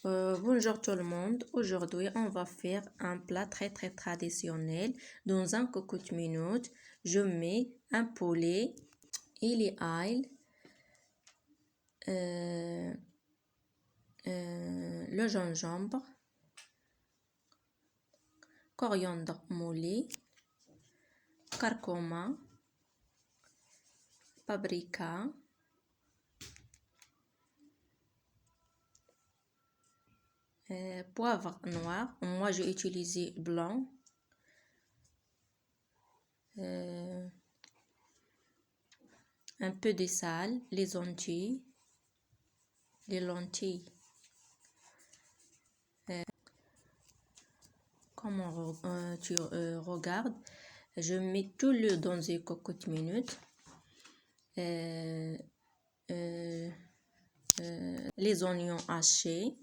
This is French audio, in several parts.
Bonjour tout le monde. Aujourd'hui, on va faire un plat très traditionnel. Dans un cocotte minute, je mets un poulet, il y ail, le gingembre, coriandre moulu, curcuma, paprika, poivre noir. Moi, j'ai utilisé blanc. Un peu de sel, les lentilles. Comme tu regardes, je mets tout le dans une cocotte minute. Les oignons hachés,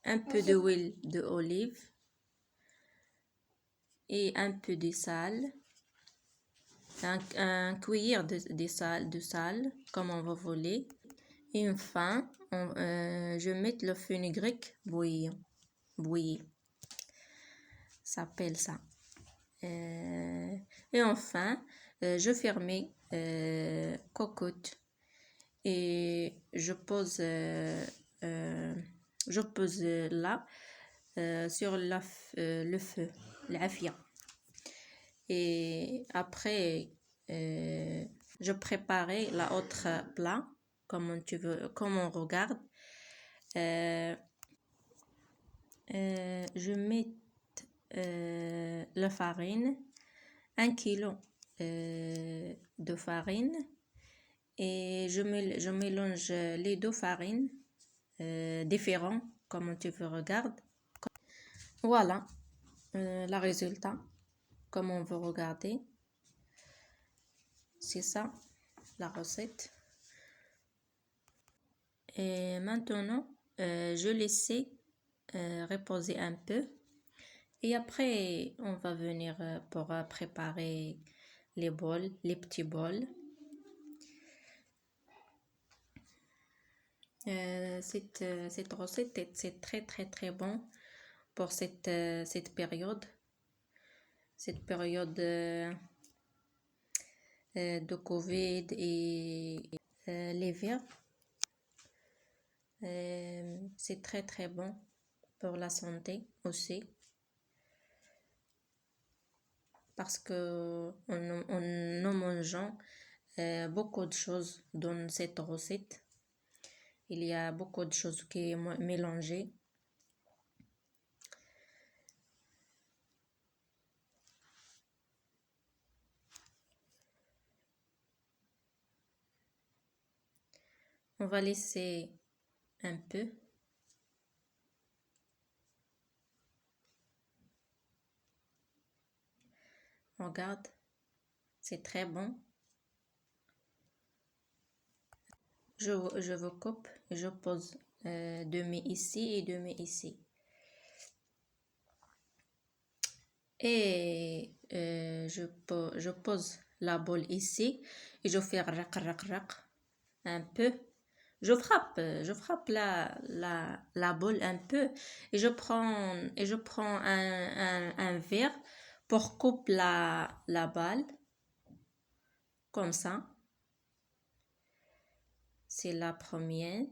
un peu d'huile d'olive et un peu de sel, un cuillère de sel comme on va voler. Et enfin, je mets le fenugrec bouilli. Ça s'appelle ça. Et enfin, je ferme cocotte et je pose là sur le feu, l'afia. Et après, je préparais la autre plat comme tu veux, comme on regarde. Je mets la farine, 1 kilo de farine, et je mélange les deux farines différentes comme tu veux regarder. Voilà le résultat comme on veut regarder. C'est ça la recette. Et maintenant je laisse reposer un peu. Et après, on va venir pour préparer les bols, les petits bols. Cette recette, c'est très bon pour cette période. Cette période de Covid et l'hiver. C'est très bon pour la santé aussi. Parce que nous mangeons beaucoup de choses dans cette recette. Il y a beaucoup de choses qui sont mélangées. On va laisser un peu. Regarde, c'est très bon. Je vous coupe et je pose demi ici et demi ici. Et je pose la boule ici et je fais rac un peu. Je frappe la boule un peu et je prends un verre pour couper la balle comme ça. C'est la première.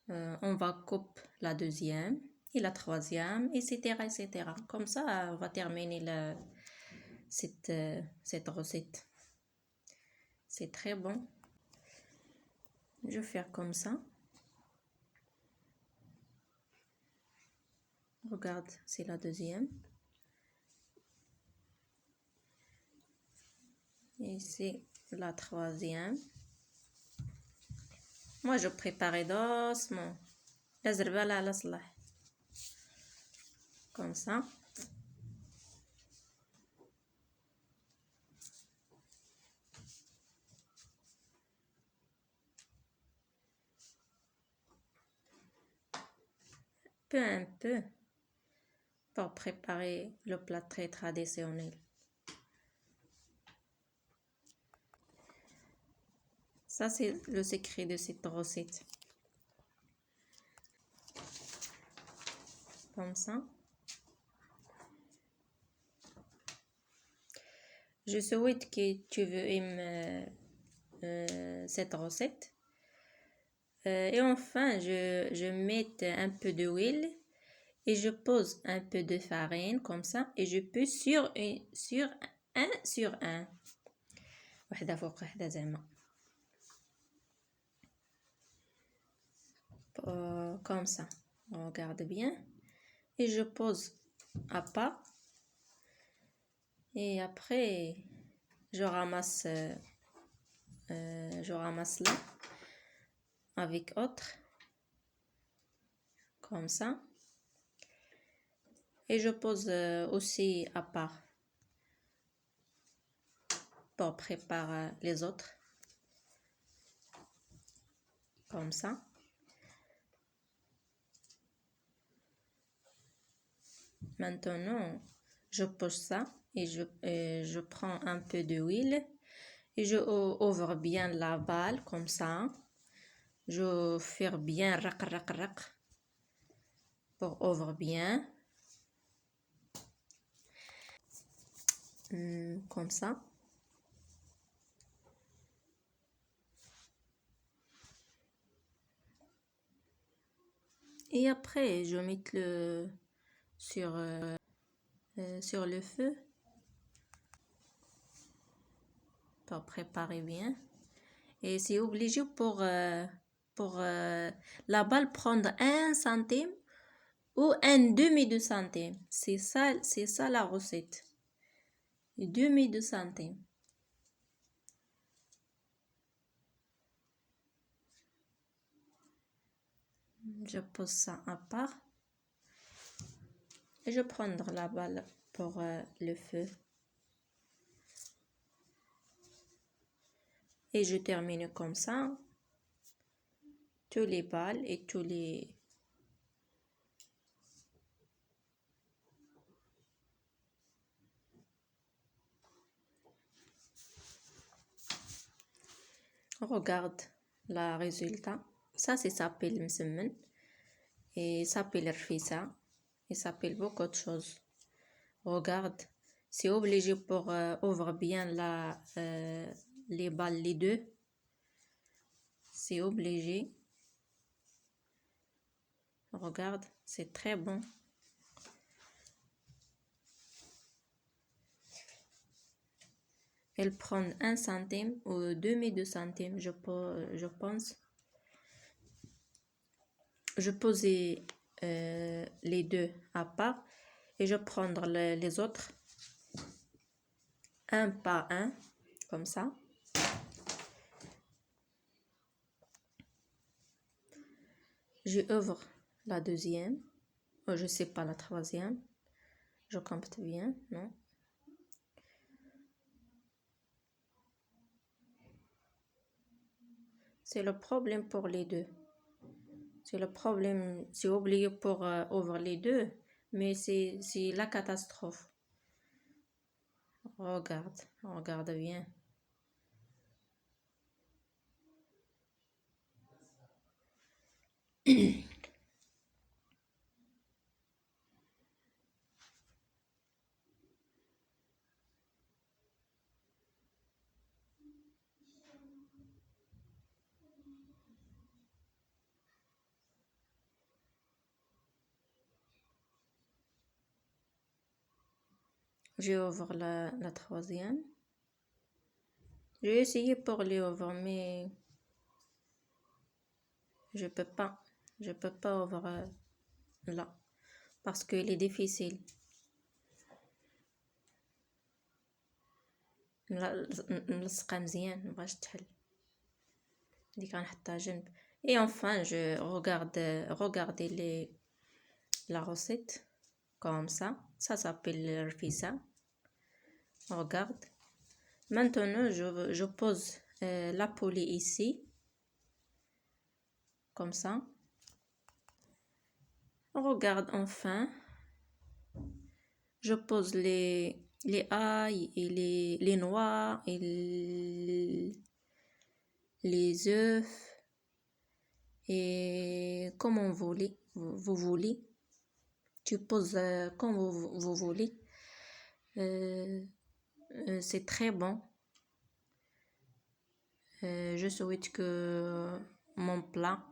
On va couper la deuxième et la troisième, etc. Comme ça, on va terminer cette recette. C'est très bon. Je vais faire comme ça. Regarde, c'est la deuxième. Et c'est la troisième. Moi, je préparais doucement. Comme ça. Un peu pour préparer le plat très traditionnel. Ça, c'est le secret de cette recette. comme ça. Je souhaite que tu aimes cette recette. Et enfin, je mets un peu d'huile et je pose un peu de farine comme ça et je peux sur un. واحدة فوق واحدة زعما. Comme ça. On regarde bien. Et je pose à part. Et après, je ramasse là avec autre. Comme ça. Et je pose aussi à part pour préparer les autres. Comme ça. Maintenant, je pose ça et je prends un peu d'huile et je ouvre bien la balle comme ça. Je fais bien raq pour ouvrir bien. Comme ça. Et après, je mets le sur le feu pour préparer bien. Et c'est obligé pour la balle prendre 1 centime ou un demi de centime. C'est ça la recette. Demi de centime. Je pose ça à part. Et je prends la balle pour le feu. Et je termine comme ça. Tous les balles et tous les... Regarde le résultat. Ça s'appelle msemen. Et ça s'appelle rfissa. Et ça s'appelle beaucoup de choses. Regarde. C'est obligé pour ouvrir bien les balles, les deux. C'est obligé. Regarde, c'est très bon. Elle prend 1 centime ou demi de centime, je pense. Je posais les deux à part et je prends les autres un par un, comme ça. Je ouvre la deuxième, je sais pas la troisième. Je compte bien, non? C'est le problème pour les deux. C'est le problème, c'est oublié pour ouvrir les deux, mais c'est la catastrophe. Regarde bien. J'ouvre la troisième. J'ai essayé pour les ouvrir, mais je peux pas. Je peux pas ouvrir là. Parce qu'il est difficile. نلصقها مزيان مبغاش تحل دي كنحطها جنب. Et enfin je regarde la recette comme ça s'appelle rfissa. Regarde. Maintenant je pose la poulet ici comme ça. Regarde enfin. Je pose les ail et les noix et les œufs et comme vous voulez. Tu poses comme vous voulez. C'est très bon. Je souhaite que mon plat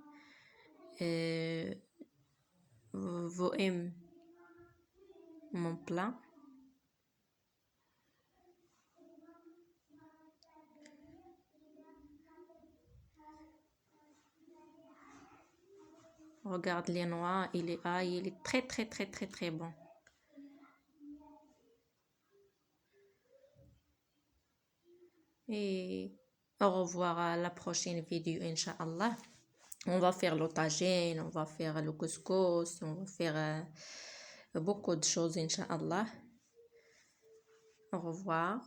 vous aime mon plat. Regarde les noix et les ail, il est très très très très très bon. Et au revoir à la prochaine vidéo, Inch'Allah. On va faire le tagine, on va faire le couscous, on va faire beaucoup de choses, Inch'Allah. Au revoir.